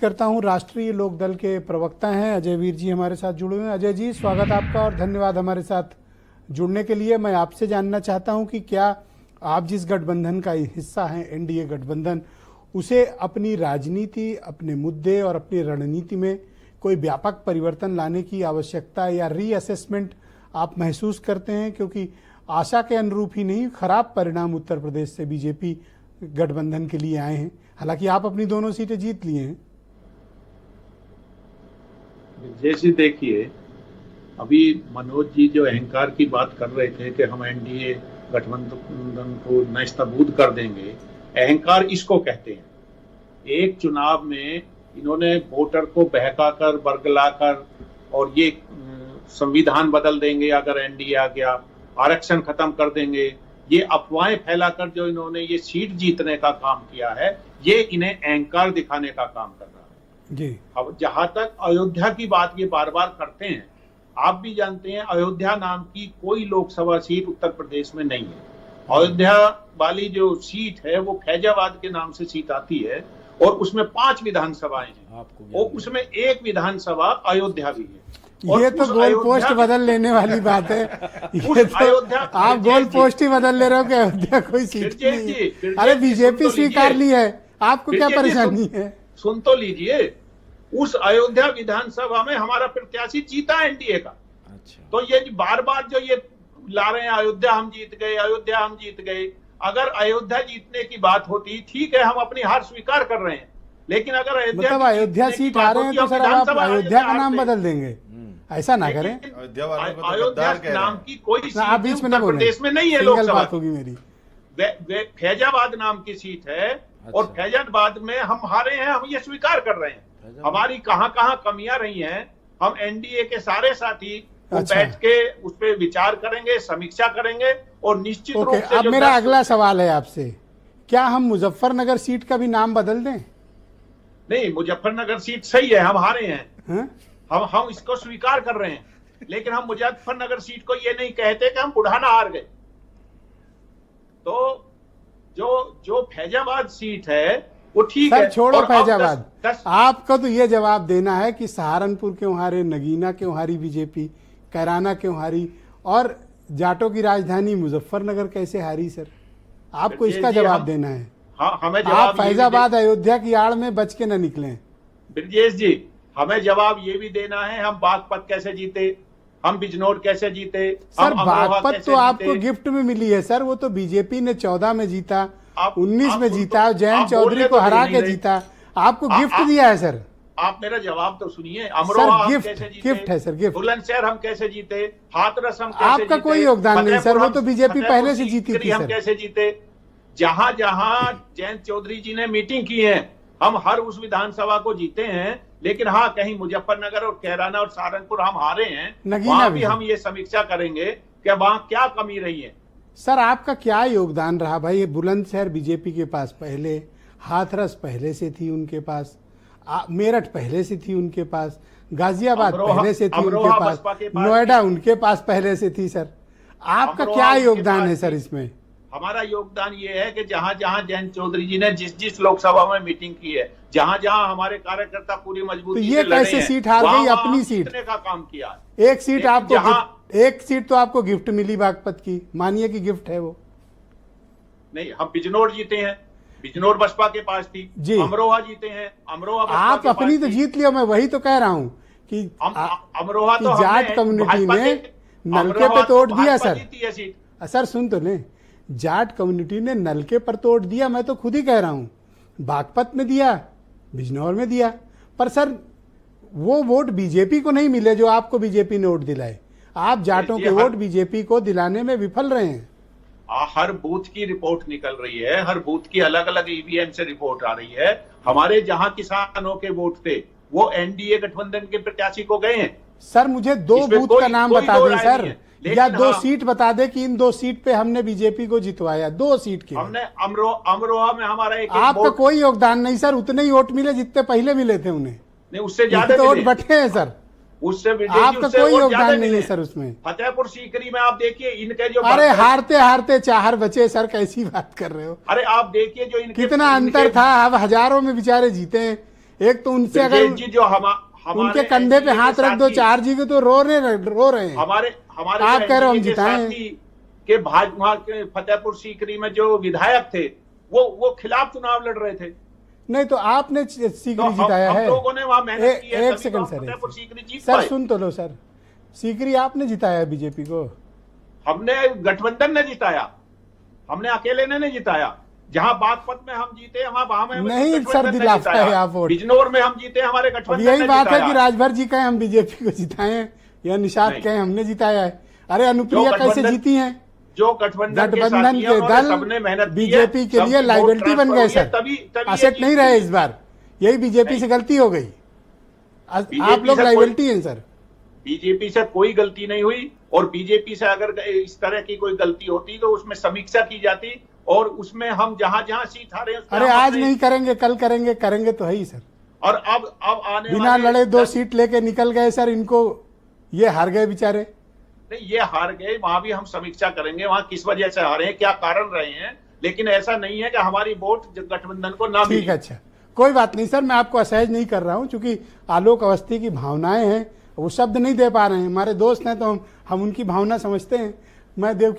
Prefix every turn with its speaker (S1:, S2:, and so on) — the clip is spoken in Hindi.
S1: करता हूं। राष्ट्रीय लोकदल के प्रवक्ता हैं अजय वीर जी हमारे साथ जुड़े हुए हैं। अजय जी, स्वागत आपका और धन्यवाद हमारे साथ जुड़ने के लिए। मैं आपसे जानना चाहता हूं कि क्या आप जिस गठबंधन का हिस्सा हैं, एनडीए गठबंधन, उसे अपनी राजनीति, अपने मुद्दे और अपनी रणनीति में कोई व्यापक परिवर्तन लाने की आवश्यकता या रीअसेसमेंट आप महसूस करते हैं? क्योंकि आशा के अनुरूप ही नहीं, खराब परिणाम उत्तर प्रदेश से बीजेपी गठबंधन के लिए आए हैं। हालांकि आप अपनी दोनों सीटें जीत लिए हैं।
S2: जैसे देखिए, अभी मनोज जी जो अहंकार की बात कर रहे थे कि हम एनडीए गठबंधन को नस्तबूद कर देंगे, अहंकार इसको कहते हैं। एक चुनाव में इन्होंने वोटर को बहकाकर, बरगलाकर और ये संविधान बदल देंगे अगर एनडीए आ गया, आरक्षण खत्म कर देंगे, ये अफवाहें फैलाकर जो इन्होंने ये सीट जीतने का काम किया है, ये इन्हें अहंकार दिखाने का काम कर रहा है जी। अब जहां तक अयोध्या की बात ये बार बार करते हैं, आप भी जानते हैं अयोध्या नाम की कोई लोकसभा सीट उत्तर प्रदेश में नहीं है। अयोध्या वाली जो सीट है वो फैजाबाद के नाम से सीट आती है और उसमें 5 विधानसभाएं हैं और उसमें 1 विधानसभा अयोध्या भी है।
S1: ये तो गोल पोस्ट बदल लेने वाली बात है। ये तो आप गोल पोस्ट ही बदल ले रहे हो कि अयोध्या कोई सीट नहीं है। अरे बीजेपी स्वीकार ली है, आपको क्या परेशानी है?
S2: सुन तो लीजिए, उस अयोध्या विधानसभा में हमारा प्रत्याशी जीता एनडीए का। अच्छा। तो ये बार बार जो ये ला रहे हैं अयोध्या हम जीत गए, अयोध्या हम जीत गए, अगर अयोध्या जीतने की बात होती, ठीक है, हम अपनी हार स्वीकार कर रहे हैं, लेकिन अगर
S1: अयोध्या सीट आ रहे हैं तो सर आप अयोध्या का नाम बदल देंगे, ऐसा ना करें।
S2: अयोध्या नाम की कोई सीट उत्तर प्रदेश में नहीं है। लोकसभा
S1: होगी मेरी,
S2: फैजाबाद नाम की सीट है। और फैजाबाद में हम हारे हैं, हम ये स्वीकार कर रहे हैं। हमारी कहां कहां कमियां रही हैं, हम एनडीए के सारे साथी बैठ के उस पर विचार करेंगे, समीक्षा करेंगे और निश्चित रूप से।
S1: अब मेरा अगला सवाल है आपसे, क्या हम मुजफ्फरनगर सीट का भी नाम बदल दें?
S2: नहीं, मुजफ्फरनगर सीट सही है, हम हारे हैं। हम इसको स्वीकार कर रहे हैं, लेकिन हम मुजफ्फरनगर सीट को ये नहीं कहते कि हम बुढ़ाना हार गए। तो जो फैजाबाद सीट है वो ठीक है,
S1: छोड़ो फैजाबाद। आपको तो ये जवाब देना है कि सहारनपुर क्यों हारे, नगीना क्यों हारी बीजेपी, कैराना क्यों हारी, और जाटों की राजधानी मुजफ्फरनगर कैसे हारी? सर आपको इसका जवाब देना है।
S2: हमें
S1: आप फैजाबाद अयोध्या की आड़ में बच के न निकले।
S2: ब्रजेश जी, हमें जवाब ये भी देना है, हम बागपत कैसे जीते, हम बिजनौर कैसे जीते।
S1: सर बागपत तो आपको गिफ्ट में मिली है सर, वो तो बीजेपी ने 14 में जीता, 19 में जीता, जयंत चौधरी को हरा के जीता, आपको गिफ्ट दिया है सर।
S2: आप मेरा जवाब तो सुनिए। अमरोहा हम कैसे जीते,
S1: गिफ्ट है सर, गिफ्ट।
S2: बुलंदशहर हम कैसे जीते, हाथरस हम कैसे
S1: आपका
S2: जीते,
S1: कोई योगदान नहीं सर, वो तो बीजेपी पहले से जीती थी।
S2: हम कैसे जीते? जहां जहां जयंत चौधरी जी ने मीटिंग की है, हम हर उस विधानसभा को जीते हैं, लेकिन हाँ, कहीं मुजफ्फरनगर और कैराना और सहारनपुर हम हारे हैं, वहां भी हम ये समीक्षा करेंगे कि वहां क्या कमी रही है।
S1: सर आपका क्या योगदान रहा भाई? ये बुलंदशहर बीजेपी के पास पहले, हाथरस पहले से थी उनके पास, मेरठ पहले से थी उनके पास, गाजियाबाद पहले से थी उनके पास, नोएडा उनके पास पहले से थी। सर आपका क्या योगदान है सर इसमें?
S2: हमारा योगदान ये है कि जहां जहां जयंत चौधरी जी ने जिस लोकसभा में मीटिंग की है, जहां जहां हमारे कार्यकर्ता पूरी मजबूती
S1: से लड़े हैं, कैसे सीट हार गई? अपनी सीट
S2: का काम किया।
S1: एक सीट आपको, एक सीट तो आपको गिफ्ट मिली बागपत की, मानिए कि गिफ्ट है वो।
S2: नहीं, हम बिजनौर जीते हैं, बिजनौर बसपा के पास थी जी। अमरोहा जीते हैं, अमरोहा
S1: आप अपनी तो जीत लिया। मैं वही तो कह रहा हूँ कि
S2: अमरोहा तो
S1: जाट कम्युनिटी ने नलके पे तोड़ दिया सर। सर सुन तो ले, जाट कम्युनिटी ने नलके पर तोड़ दिया, मैं तो खुद ही कह रहा हूँ। बागपत में दिया, बिजनौर में दिया, पर सर वो वोट बीजेपी को नहीं मिले जो आपको बीजेपी ने वोट दिलाए। आप जाटों के वोट बीजेपी को दिलाने में विफल रहे हैं।
S2: हर बूथ की रिपोर्ट निकल रही है, हर बूथ की अलग अलग ईवीएम से रिपोर्ट आ रही है। हमारे जहां किसानों के वोट थे वो एनडीए गठबंधन के प्रत्याशी को गए हैं।
S1: सर मुझे 2 बूथ का नाम बता दें सर, या 2 सीट बता दे कि इन 2 सीट पे हमने बीजेपी को जितवाया। 2 सीट की
S2: हमने अमरोहा में हमारा एक
S1: आपका कोई योगदान नहीं सर, उतने ही वोट मिले जितने पहले मिले थे उन्हें।
S2: नहीं, उससे ज्यादा
S1: वोट बटे हैं सर,
S2: उससे
S1: आपका कोई योगदान नहीं है सर उसमें।
S2: फतेहपुर सीकरी में आप देखिए इनके जो,
S1: अरे हारते हारते 4 बचे सर, कैसी बात कर रहे हो?
S2: अरे आप देखिए जो इनके
S1: कितना अंतर था। अब हजारों में बेचारे जीते हैं, एक तो उनसे अगर
S2: ब्रजेश जी जो हमारे
S1: उनके कंधे पे
S2: NDA
S1: हाथ
S2: के
S1: रख दो,
S2: साथी,
S1: 4 जी को तो रो रहे हैं।
S2: हमारे हमारे
S1: आप
S2: जो
S1: कह रहे हो हम
S2: NDA के
S1: जिताए
S2: साथी के भाजपा के फतेहपुर सीकरी में जो विधायक थे वो खिलाफ चुनाव लड़ रहे थे।
S1: नहीं तो आपने
S2: तो
S1: सीकरी जिताया
S2: हम
S1: है।
S2: लोगों ने वहां मेहनत की है,
S1: एक
S2: तभी
S1: सेकंड
S2: तो हम फतेहपुर सीकरी जीत
S1: सर,
S2: पाए।
S1: सुन तो लो सर, सीकरी आपने जिताया बीजेपी को?
S2: हमने, गठबंधन ने जिताया, हमने अकेले ने नहीं जिताया। जहां बागपत में हम जीते वहां
S1: नहीं
S2: गठबंधन
S1: सर,
S2: ने
S1: दिला
S2: जिताया।
S1: पाए आप वोट।
S2: बिजनौर में हम जीते, हमारे
S1: अब
S2: गठबंधन
S1: यही
S2: ने
S1: बात है
S2: जिताया।
S1: कि राजभर जी कहे हम बीजेपी को जिताए हैं या निषाद
S2: नहीं।
S1: कहे हमने जिताया है। अरे अनुप्रिया कैसे जीती हैं?
S2: जो गठबंधन के
S1: गठबंधन
S2: साथी हैं,
S1: के
S2: उन्होंने
S1: दल
S2: सबने मेहनत की है,
S1: बीजेपी के लिए
S2: सबकी
S1: लाइबिलिटी
S2: वोट
S1: बन गए
S2: ट्रांसफर
S1: सर,
S2: हुई है, तभी
S1: असेट नहीं रहे इस बार। यही बीजेपी
S2: नहीं।
S1: से गलती हो गई। आप
S2: बीजेपी
S1: लोग
S2: से
S1: लाइबिलिटी हैं सर।
S2: बीजेपी से कोई गलती नहीं हुई, और बीजेपी से अगर इस तरह की कोई गलती होती तो उसमें समीक्षा की जाती, और उसमें हम जहां जहां सीट हारे हैं, उसमें
S1: अरे
S2: हम
S1: आज
S2: अपने-
S1: नहीं करेंगे, कल करेंगे, करेंगे तो है ही सर।
S2: और अब आने
S1: बिना
S2: वाले
S1: लड़े 2
S2: 10
S1: सीट लेके निकल गए सर, इनको ये हार गए बेचारे।
S2: नहीं, ये हार गए, वहां भी हम समीक्षा करेंगे, वहां किस वजह से हारे हैं, क्या कारण रहे हैं, लेकिन ऐसा नहीं है कि हमारी वोट गठबंधन को ना मिली।
S1: ठीक है, अच्छा कोई बात नहीं सर, मैं आपको असहज नहीं कर रहा हूं, क्योंकि आलोक अवस्थी की भावनाएं हैं, वो शब्द नहीं दे पा रहे हैं। हमारे दोस्त हैं तो हम उनकी भावना समझते हैं। मैं देव